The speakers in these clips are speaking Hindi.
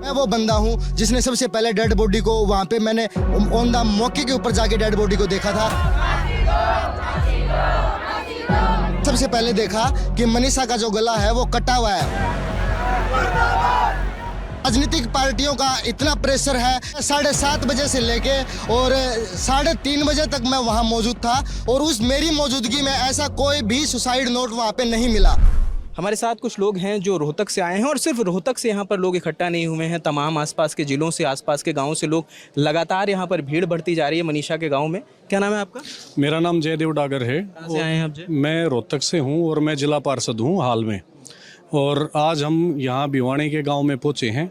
मैं वो बंदा हूँ जिसने सबसे पहले डेड बॉडी को वहाँ पे मैंने ऑन द मौके के ऊपर जाके डेड बॉडी को देखा था। सबसे पहले देखा कि मनीषा का जो गला है वो कटा हुआ है। राजनीतिक पार्टियों का इतना प्रेशर है, 7:30 बजे से लेके और 3:30 बजे तक मैं वहाँ मौजूद था और उस मेरी मौजूदगी में ऐसा कोई भी सुसाइड नोट वहाँ पे नहीं मिला। हमारे साथ कुछ लोग हैं जो रोहतक से आए हैं और सिर्फ रोहतक से यहाँ पर लोग इकट्ठा नहीं हुए हैं, तमाम आसपास के ज़िलों से, आसपास के गांवों से लोग लगातार यहाँ पर भीड़ बढ़ती जा रही है मनीषा के गांव में। क्या नाम है आपका? मेरा नाम जयदेव डागर है। कहाँ से आए हैं आप जी? मैं रोहतक से हूँ और मैं जिला पार्षद हूँ हाल में। और आज हम यहाँ भिवानी के गांव में पहुँचे हैं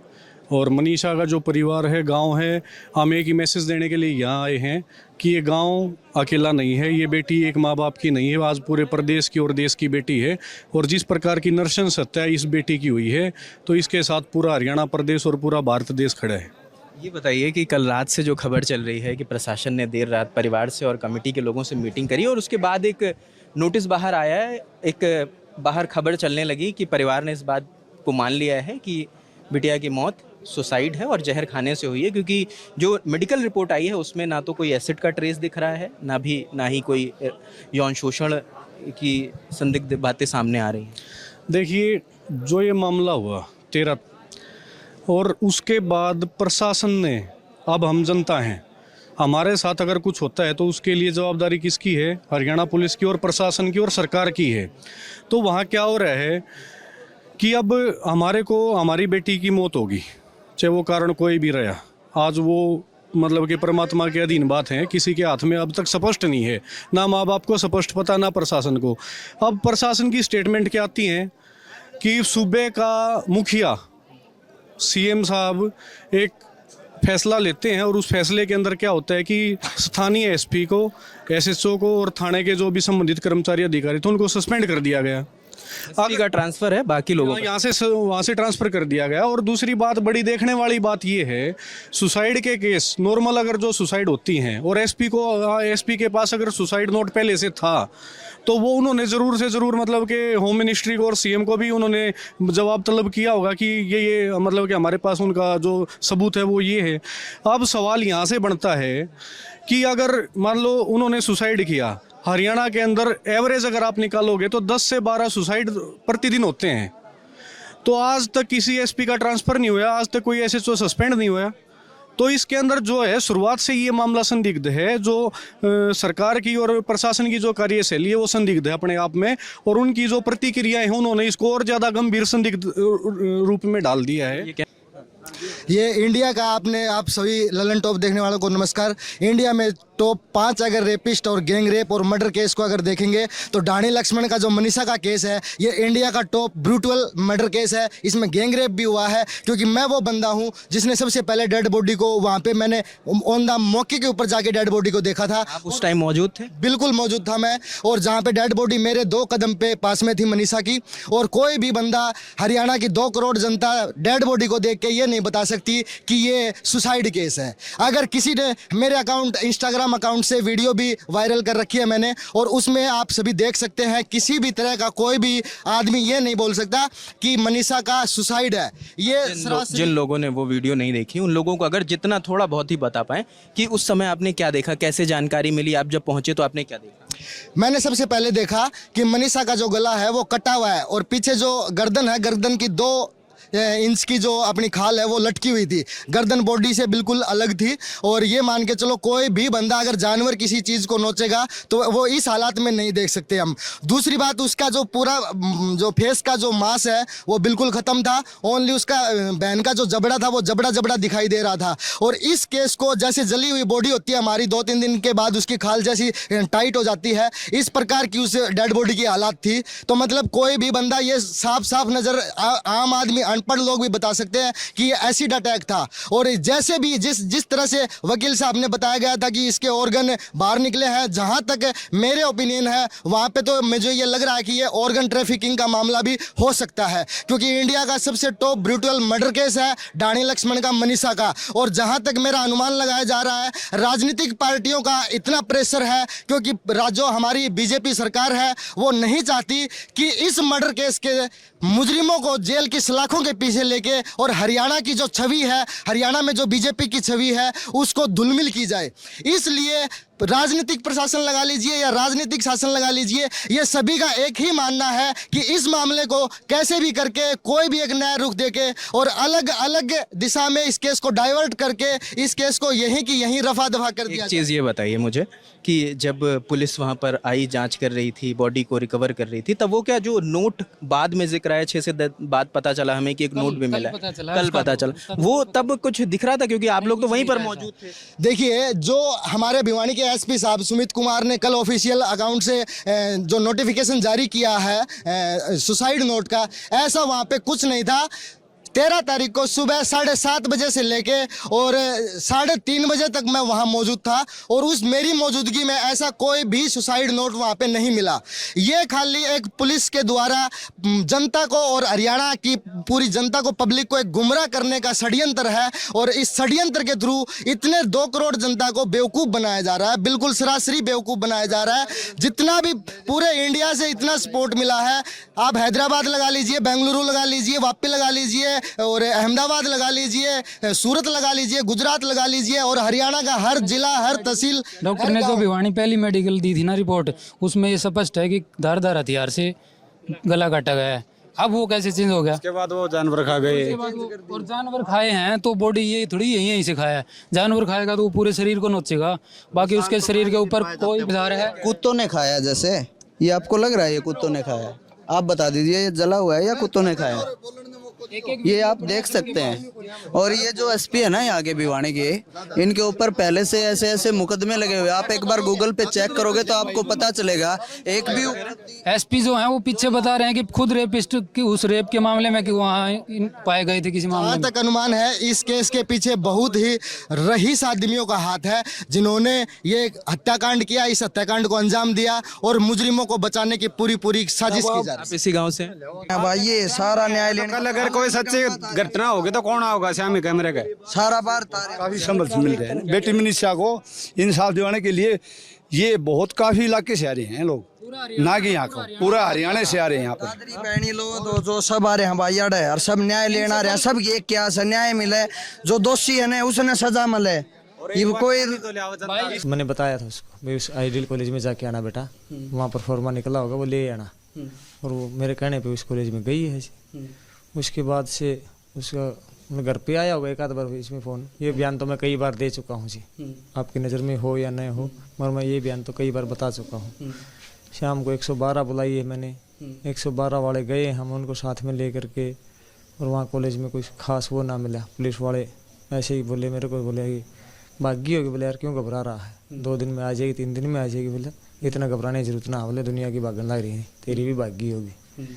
और मनीषा का जो परिवार है, गांव है, हम एक ही मैसेज देने के लिए यहाँ आए हैं कि ये गांव अकेला नहीं है, ये बेटी एक माँ बाप की नहीं है, आज पूरे प्रदेश की और देश की बेटी है। और जिस प्रकार की नृशंस हत्या इस बेटी की हुई है तो इसके साथ पूरा हरियाणा प्रदेश और पूरा भारत देश खड़ा है। ये बताइए कि कल रात से जो खबर चल रही है कि प्रशासन ने देर रात परिवार से और कमेटी के लोगों से मीटिंग करी और उसके बाद एक नोटिस बाहर आया है, एक बाहर खबर चलने लगी कि परिवार ने इस बात को मान लिया है कि बिटिया की मौत सुसाइड है और जहर खाने से हुई है, क्योंकि जो मेडिकल रिपोर्ट आई है उसमें ना तो कोई एसिड का ट्रेस दिख रहा है, ना ही कोई यौन शोषण की संदिग्ध बातें सामने आ रही हैं। देखिए, जो ये मामला हुआ 13 और उसके बाद प्रशासन ने, अब हम जनता हैं, हमारे साथ अगर कुछ होता है तो उसके लिए जवाबदारी किसकी है? हरियाणा पुलिस की और प्रशासन की और सरकार की है। तो वहाँ क्या हो रहा है कि अब हमारे को हमारी बेटी की मौत होगी, चाहे वो कारण कोई भी रहा, आज वो मतलब कि परमात्मा के अधीन बात है, किसी के हाथ में अब तक स्पष्ट नहीं है, ना माँ बाप को स्पष्ट पता, ना प्रशासन को। अब प्रशासन की स्टेटमेंट क्या आती है कि सूबे का मुखिया सीएम साहब एक फैसला लेते हैं और उस फैसले के अंदर क्या होता है कि स्थानीय एसपी को, एसएचओ को और थाने के जो भी संबंधित कर्मचारी अधिकारी थे उनको सस्पेंड कर दिया गया। एसपी का ट्रांसफर है, बाकी लोगों यहाँ से वहाँ से ट्रांसफर कर दिया गया। और दूसरी बात, बड़ी देखने वाली बात ये है, सुसाइड के केस नॉर्मल अगर जो सुसाइड होती हैं और एसपी के पास अगर सुसाइड नोट पहले से था तो वो उन्होंने ज़रूर से ज़रूर मतलब कि होम मिनिस्ट्री को और सीएम को भी उन्होंने जवाब तलब किया होगा कि ये मतलब कि हमारे पास उनका जो सबूत है वो ये है। अब सवाल यहाँ से बनता है कि अगर मान लो उन्होंने सुसाइड किया, हरियाणा के अंदर एवरेज अगर आप निकालोगे तो 10 से 12 सुसाइड प्रतिदिन होते हैं, तो आज तक किसी एसपी का ट्रांसफ़र नहीं हुआ, आज तक कोई एसएचओ सस्पेंड नहीं हुआ। तो इसके अंदर जो है शुरुआत से ये मामला संदिग्ध है। जो सरकार की और प्रशासन की जो कार्यशैली है वो संदिग्ध है अपने आप में, और उनकी जो प्रतिक्रियाएं हैं उन्होंने इसको और ज़्यादा गंभीर संदिग्ध रूप में डाल दिया है। ये इंडिया का आप सभी ललन टॉप देखने वालों को नमस्कार। इंडिया में टॉप 5 अगर रेपिस्ट और गैंग रेप और मर्डर केस को अगर देखेंगे तो डाणी लक्ष्मण का जो मनीषा का केस है ये इंडिया का टॉप ब्रूटल मर्डर केस है। इसमें गैंग रेप भी हुआ है, क्योंकि मैं वो बंदा हूँ जिसने सबसे पहले डेड बॉडी को वहाँ पे मैंने ऑन द मौके के ऊपर जाके डेड बॉडी को देखा था। आप उस टाइम मौजूद थे? बिल्कुल मौजूद था मैं, और जहाँ पे डेड बॉडी मेरे 2 कदम पे पास में थी मनीषा की। और कोई भी बंदा, हरियाणा की 2 करोड़ जनता डेड बॉडी को देख के ये नहीं बता सकती कि ये सुसाइड केस है। अगर किसी ने मेरे इंस्टाग्राम अकाउंट से वीडियो भी वायरल कर रखी है मैंने, और उसमें आप सभी देख सकते हैं, किसी भी तरह का कोई भी आदमी ये नहीं बोल सकता कि मनीषा का सुसाइड है। ये जिन लोगों ने वो वीडियो नहीं देखी उन लोगों को अगर जितना थोड़ा बहुत ही बता पाएं कि उस समय आपने क्या देखा, कैसे जानकारी मिली, आप जब पहुंचे तो आपने क्या देखा? मैंने सबसे पहले देखा कि मनीषा का जो गला है वो कटा हुआ है और पीछे जो गर्दन है, गर्दन की 2 इंच की जो अपनी खाल है वो लटकी हुई थी। गर्दन बॉडी से बिल्कुल अलग थी। और ये मान के चलो, कोई भी बंदा अगर जानवर किसी चीज़ को नोचेगा तो वो इस हालात में नहीं देख सकते हम। दूसरी बात, उसका जो पूरा जो फेस का जो मांस है वो बिल्कुल ख़त्म था। ओनली उसका बहन का जो जबड़ा था वो जबड़ा दिखाई दे रहा था। और इस केस को जैसे जली हुई बॉडी होती है हमारी, 2-3 दिन के बाद उसकी खाल जैसी टाइट हो जाती है, इस प्रकार की उस डेड बॉडी की हालात थी। तो मतलब कोई भी बंदा, ये साफ नज़र आम आदमी, अनपढ़ लोग भी बता सकते हैं कि ये एसिड अटैक था। और जैसे भी जिस तरह से वकील साहब ने बताया गया था कि इसके ऑर्गन बाहर निकले हैं, जहां तक मेरे ओपिनियन है वहां पे तो मुझे ये लग रहा है कि ये ऑर्गन ट्रैफिकिंग का मामला भी हो सकता है, क्योंकि इंडिया का सबसे टॉप ब्रूटल मर्डर केस है डाणी लक्ष्मण का, मनीषा का। और जहां तक मेरा अनुमान लगाया जा रहा है, राजनीतिक पार्टियों का इतना प्रेशर है, क्योंकि जो हमारी बीजेपी सरकार है वो नहीं चाहती कि इस मर्डर केस के मुजरिमों को जेल की सलाखों के पीछे लेके और हरियाणा की जो छवि है, हरियाणा में जो बीजेपी की छवि है, उसको धुलमिल की जाए। इसलिए राजनीतिक प्रशासन लगा लीजिए या राजनीतिक शासन लगा लीजिए, ये सभी का एक ही मानना है कि इस मामले को कैसे भी करके कोई भी एक नया रुख देके और अलग अलग दिशा में इस केस को डाइवर्ट करके इस केस को यहीं की यहीं रफा दफा कर दिया एक चीज़ ये बताइए मुझे कि जब पुलिस वहाँ पर आई, जांच कर रही थी, बॉडी को रिकवर कर रही थी, तब वो क्या जो नोट बाद में जिक्र आया 6 से 10 बाद पता चला हमें कि एक नोट भी मिला है, कल पता चला, वो तब कुछ दिख रहा था क्योंकि आप लोग तो वहीं पर मौजूद थे। देखिए, जो हमारे भिवानी के एसपी साहब सुमित कुमार ने कल ऑफिशियल अकाउंट से जो नोटिफिकेशन जारी किया है सुसाइड नोट का, ऐसा वहाँ पे कुछ नहीं था। 13 तारीख को सुबह 7:30 बजे से लेके और 3:30 बजे तक मैं वहाँ मौजूद था और उस मेरी मौजूदगी में ऐसा कोई भी सुसाइड नोट वहाँ पे नहीं मिला। ये खाली एक पुलिस के द्वारा जनता को और हरियाणा की पूरी जनता को, पब्लिक को एक गुमराह करने का षड्यंत्र है और इस षड्यंत्र के थ्रू इतने 2 करोड़ जनता को बेवकूफ़ बनाया जा रहा है, बिल्कुल सरासरी बेवकूफ़ बनाया जा रहा है। जितना भी पूरे इंडिया से इतना सपोर्ट मिला है, आप हैदराबाद लगा लीजिए, बेंगलुरु लगा लीजिए, वापी लगा लीजिए और अहमदाबाद लगा लीजिए, सूरत लगा लीजिए, गुजरात लगा लीजिए और हरियाणा का हर जिला, हर तहसील। डॉक्टर ने जो भिवानी पहली मेडिकल दी थी ना रिपोर्ट, उसमें ये स्पष्ट है कि धारदार हथियार से गला काटा गया है। अब वो कैसे चेंज हो गया? उसके बाद वो जानवर खा गए। और जानवर खाए हैं तो बॉडी ये थोड़ी यहीं से खाया है। जानवर खाएगा तो वो पूरे शरीर को नोचेगा, बाकी उसके शरीर के ऊपर कोई आधार है। कुत्तों ने खाया, जैसे ये आपको लग रहा है ये कुत्तों ने खाया? आप बता दीजिए ये जला हुआ है या कुत्तों ने खाया? ये आप देख सकते हैं। और ये जो एसपी है ना यहाँ के भिवानी के, इनके ऊपर पहले से ऐसे ऐसे मुकदमे लगे हुए। आप एक बार गूगल पे चेक करोगे तो आपको पता चलेगा। एक भी एसपी जो है वो पीछे बता रहे हैं कि खुद रेपिस्ट की उस रेप के मामले में कि वहाँ पाए गए थे किसी मामले जहाँ में। तक अनुमान है इस केस के पीछे बहुत ही रईस आदमियों का हाथ है जिन्होंने ये हत्याकांड किया, इस हत्याकांड को अंजाम दिया और मुजरिमों को बचाने की पूरी साजिश की जा रही आप इसी गांव से हैं? है भाई, ये सारा न्याय लेने कल अगर कोई सच्ची घटना होगी तो कौन आओगा श्यामी कैमरे का? सारा बार तारे काफी समझ मिल रहे हैं। बेटी मनीषा को इंसाफ दिलाने के लिए ये बहुत काफी इलाके से आ रहे हैं लोग, ना कि यहाँ को, पूरा हरियाणा से आ रहे हैं यहाँ पर। दादरी बहनी लोग जो सब आ रहे हैं भाई अड़े और सब न्याय लेना रहे हैं। सब एक क्या से न्याय मिले, जो दोषी है ना उसने सजा मिले। ये कोई मैंने बताया था उसको भाई उस आइडियल कॉलेज में जाके आना बेटा, वहाँ पर फॉर्मा निकला होगा वो ले आना। और वो मेरे कहने पे उस कॉलेज में गई है जी। उसके बाद से उसका मैं घर पे आया होगा 1 आध बार इसमें फ़ोन। ये बयान तो मैं कई बार दे चुका हूँ जी, आपकी नज़र में हो या नहीं हो, मगर मैं ये बयान तो कई बार बता चुका हूँ। शाम को 112 बुलाई है मैंने, 112 वाले गए, हम उनको साथ में ले करके, और वहाँ कॉलेज में कुछ खास वो ना मिला। पुलिस वाले ऐसे ही बोले मेरे को, बोले कि भागी होगी। बोले यार क्यों घबरा रहा है, 2 दिन में आ जाएगी, 3 दिन में आ जाएगी। बोले इतना घबराने की जरूरत ना, बोले दुनिया की भागन लग रही है, तेरी भी भागी होगी।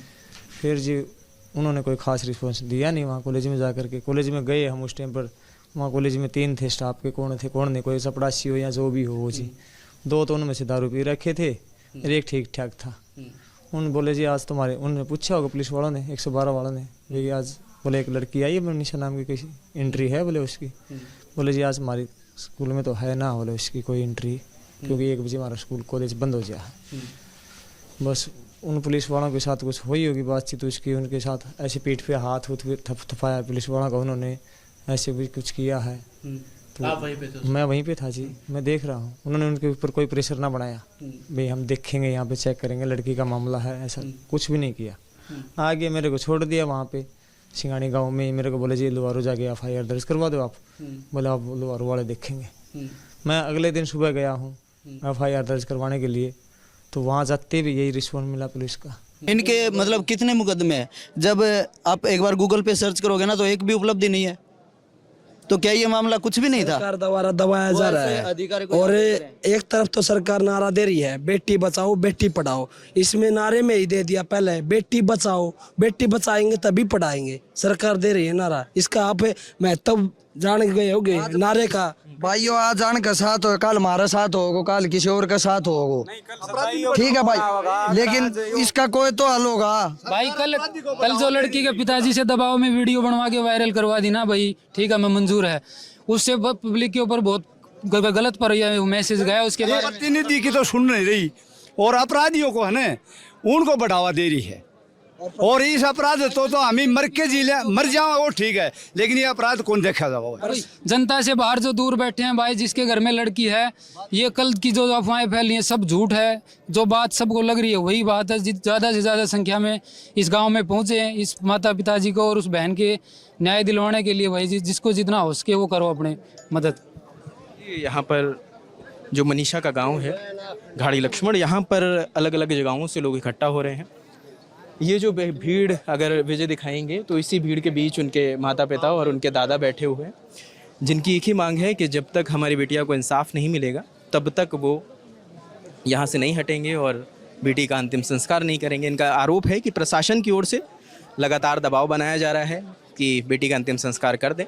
फिर जी उन्होंने कोई ख़ास रिस्पॉन्स दिया नहीं। वहाँ कॉलेज में जा कर के, कॉलेज में गए हम उस टाइम पर, वहाँ कॉलेज में 3 थे स्टाफ के, कौन थे कौन नहीं, कोई चपड़ासी हो या जो भी हो वो जी। 2 तो उनमें से दारू पी रखे थे और 1 ठीक ठाक था। उन बोले जी आज तुम्हारे, उन्होंने पूछा होगा पुलिस वालों ने, 112 वालों ने, भैया आज बोले एक लड़की आई है मनीषा नाम की, किसी एंट्री है बोले उसकी। बोले जी आज हमारी स्कूल में तो है ना, बोले उसकी कोई एंट्री, क्योंकि 1 बजे हमारा स्कूल कॉलेज बंद हो गया है। बस उन पुलिस वालों के साथ कुछ हुई होगी बातचीत उसकी, उनके साथ ऐसे पीठ पे हाथ थपाया पुलिस वालों का, उन्होंने ऐसे भी कुछ किया है। तो आप वहीं पे थे? मैं वहीं पे था जी, मैं देख रहा हूँ। उन्होंने उनके ऊपर कोई प्रेशर ना बनाया, भाई हम देखेंगे यहाँ पे चेक करेंगे लड़की का मामला है, ऐसा कुछ भी नहीं किया। आगे मेरे को छोड़ दिया वहाँ पे सिंगानी गाँव में। मेरे को बोले जी लुवारू जाके FIR दर्ज करवा दो आप। बोले आप लुवारू वाले देखेंगे। मैं अगले दिन सुबह गया हूँ FIR दर्ज करवाने के लिए, तो वहाँ जाते भी यही रिस्पॉन्स मिला पुलिस का। इनके मतलब कितने मुकदमे हैं? जब आप एक बार गूगल पे सर्च करोगे ना तो एक भी उपलब्धि नहीं है। तो क्या ये मामला कुछ भी नहीं था? सरकार द्वारा दबाया जा रहा है। और एक तरफ तो सरकार नारा दे रही है बेटी बचाओ बेटी पढ़ाओ, इसमें नारे में ही दे दिया पहले बेटी बचाओ, बेटी बचाएंगे तभी पढ़ाएंगे। सरकार दे रही है नारा, इसका आप महत्व जान गए होगे नारे का। भाइयों आज जान का साथ हो, कल हमारा साथ होगा, कल किसी और का साथ होगा, ठीक है भाई, लेकिन इसका कोई तो हल होगा भाई। कल जो लड़की के पिताजी से दबाव में वीडियो बनवा के वायरल करवा दी ना भाई, ठीक है मैं मंजूर है, उससे पब्लिक के ऊपर बहुत गलत पर मैसेज गया। उसके बाद प्रतिनिधि की तो सुन नहीं रही और अपराधियों को है ना उनको बढ़ावा दे रही है। और इस अपराध तो हमें मर के जी ले, मर जाओ वो ठीक है, लेकिन ये अपराध कौन देखा जाओ। जनता से बाहर जो दूर बैठे हैं भाई, जिसके घर में लड़की है, ये कल की जो अफवाहें फैली हैं सब झूठ है। जो बात सबको लग रही है वही बात है। ज़्यादा से ज़्यादा संख्या में इस गांव में पहुंचे हैं इस माता पिताजी को और उस बहन के न्याय दिलवाने के लिए। भाई जिसको जितना हो सके वो करो अपने मदद। यहाँ पर जो मनीषा का गांव है घाड़ी लक्ष्मण, यहाँ पर अलग अलग जगहों से लोग इकट्ठा हो रहे हैं। ये जो भीड़ अगर विजय दिखाएंगे तो इसी भीड़ के बीच उनके माता पिता और उनके दादा बैठे हुए हैं, जिनकी एक ही मांग है कि जब तक हमारी बेटिया को इंसाफ नहीं मिलेगा तब तक वो यहाँ से नहीं हटेंगे और बेटी का अंतिम संस्कार नहीं करेंगे। इनका आरोप है कि प्रशासन की ओर से लगातार दबाव बनाया जा रहा है कि बेटी का अंतिम संस्कार कर दें,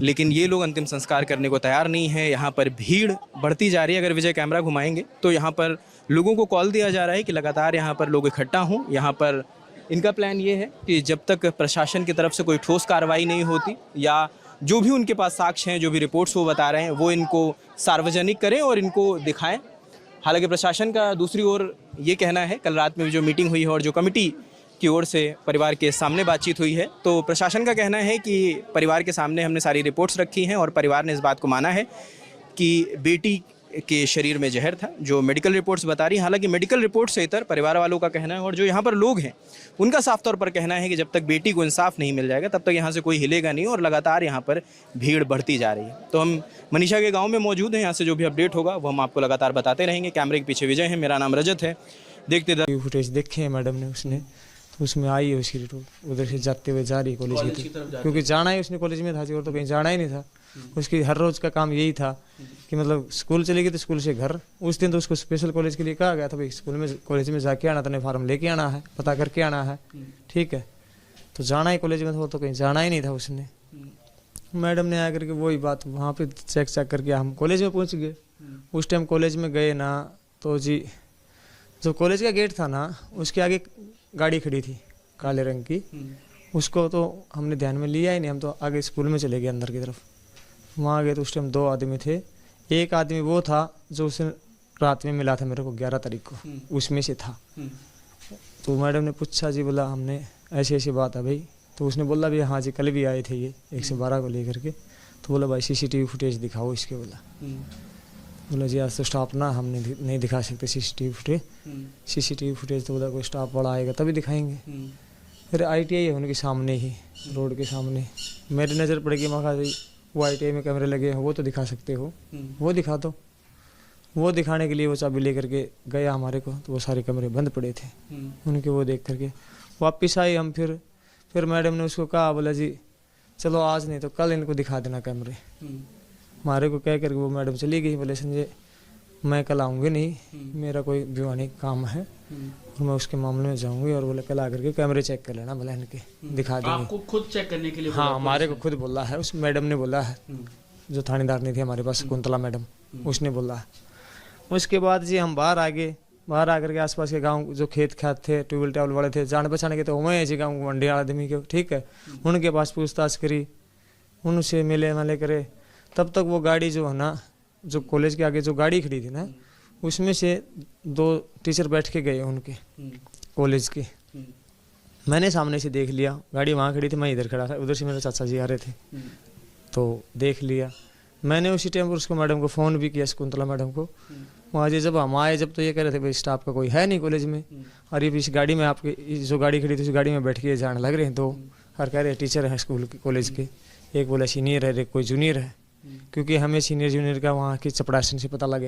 लेकिन ये लोग अंतिम संस्कार करने को तैयार नहीं है। यहाँ पर भीड़ बढ़ती जा रही है। अगर विजय कैमरा घुमाएंगे तो यहाँ पर लोगों को कॉल दिया जा रहा है कि लगातार यहाँ पर लोग इकट्ठा हों। यहाँ पर इनका प्लान ये है कि जब तक प्रशासन की तरफ से कोई ठोस कार्रवाई नहीं होती या जो भी उनके पास साक्ष्य हैं, जो भी रिपोर्ट्स वो बता रहे हैं, वो इनको सार्वजनिक करें और इनको दिखाएं। हालांकि प्रशासन का दूसरी ओर ये कहना है, कल रात में जो मीटिंग हुई है और जो कमेटी की ओर से परिवार के सामने बातचीत हुई है, तो प्रशासन का कहना है कि परिवार के सामने हमने सारी रिपोर्ट्स रखी हैं और परिवार ने इस बात को माना है कि बेटी के शरीर में जहर था, जो मेडिकल रिपोर्ट्स बता रही हैं। हालांकि मेडिकल रिपोर्ट से इतर परिवार वालों का कहना है और जो यहाँ पर लोग हैं उनका साफ तौर पर कहना है कि जब तक बेटी को इंसाफ नहीं मिल जाएगा तब तक यहाँ से कोई हिलेगा नहीं और लगातार यहाँ पर भीड़ बढ़ती जा रही है। तो हम मनीषा के गाँव में मौजूद हैं, यहाँ से जो भी अपडेट होगा वो हम आपको लगातार बताते रहेंगे। कैमरे के पीछे विजय है, मेरा नाम रजत है। देखते फुटेज देखे हैं मैडम ने, उसने तो उसमें आई है उसकी रिपोर्ट, उधर से जाते हुए जा रही कॉलेज की तरफ, क्योंकि जाना ही उसने कॉलेज में था और तो कहीं जाना ही नहीं था। उसकी हर रोज़ का काम यही था कि मतलब स्कूल चलेगी तो स्कूल से घर। उस दिन तो उसको स्पेशल कॉलेज के लिए कहा गया था, भाई स्कूल में कॉलेज में जाके आना, तने फार्म लेके आना है, पता करके आना है, ठीक है। तो जाना ही कॉलेज में था, तो कहीं जाना ही नहीं था उसने। मैडम ने आकर के वही बात वहाँ पे चेक करके हम कॉलेज में पहुँच गए। उस टाइम कॉलेज में गए ना तो जी जो कॉलेज का गेट था ना उसके आगे गाड़ी खड़ी थी काले रंग की, उसको तो हमने ध्यान में लिया ही नहीं। हम तो आगे स्कूल में चले गए अंदर की तरफ। वहाँ गए तो उस टाइम 2 आदमी थे। एक आदमी वो था जो उसने रात में मिला था मेरे को 11 तारीख को, उसमें से था। तो मैडम ने पूछा जी, बोला हमने ऐसी ऐसी बात है भाई। तो उसने बोला भी हाँ जी कल भी आए थे ये 112 को लेकर के। तो बोला भाई CCTV फुटेज दिखाओ इसके। बोला जी आज तो स्टाफ ना हम नहीं दिखा सकते CCTV फुटेज। तो बोला कोई स्टाफ बड़ा आएगा तभी दिखाएंगे। फिर ITI है उनके सामने ही, रोड के सामने। मेरी नज़र पड़ेगी, मैं कहा वो ITI में कैमरे लगे हैं, वो तो दिखा सकते हो, वो दिखा दो। वो दिखाने के लिए वो चाबी लेकर के गया हमारे को, तो वो सारे कैमरे बंद पड़े थे उनके। वो देख करके वापस आए हम। फिर मैडम ने उसको कहा, बोला जी चलो आज नहीं तो कल इनको दिखा देना कैमरे। हमारे को कह करके वो मैडम चली गई। बोले संजय मैं कल आऊँगी नहीं, मेरा कोई दीवानी काम है और मैं उसके मामले में जाऊँगी। और बोले कल आकर के कैमरे चेक कर लेना, बोला इनके दिखा देंगे। आपको खुद चेक करने के लिए? हाँ हमारे को खुद बोला है, उस मैडम ने बोला है, जो थानेदार नहीं थी हमारे पास, कुंतला मैडम, उसने बोला है। उसके बाद जी हम बाहर आ गए। बाहर आकर के आसपास के गांव जो खेत खात थे, ट्यूबवेल टावल वाले थे, जान पहचान के, तो वहीं जी गाँव मंडी आदमी के, ठीक है। उनके पास पूछताछ करी, उनसे मिले वाले करे। तब तक वो गाड़ी जो है ना, जो कॉलेज के आगे जो गाड़ी खड़ी थी ना, उसमें से 2 टीचर बैठ के गए उनके कॉलेज के। मैंने सामने से देख लिया, गाड़ी वहाँ खड़ी थी, मैं इधर खड़ा था, उधर से मेरे चाचा जी आ रहे थे, तो देख लिया मैंने। उसी टाइम पर उसको मैडम को फ़ोन भी किया, शकुंतला मैडम को। वहाँ जी जब हम आए, जब तो ये कह रहे थे भाई स्टाफ का कोई है नहीं कॉलेज में, और ये इस गाड़ी में आपकी जो गाड़ी खड़ी थी उस गाड़ी में बैठ के जाने लग रहे हैं 2, और कह रहे टीचर हैं स्कूल के कॉलेज के। एक बोला सीनियर है, एक कोई जूनियर है, क्योंकि हमें सीनियर जूनियर का वहाँ की चपड़ासन से पता लगे।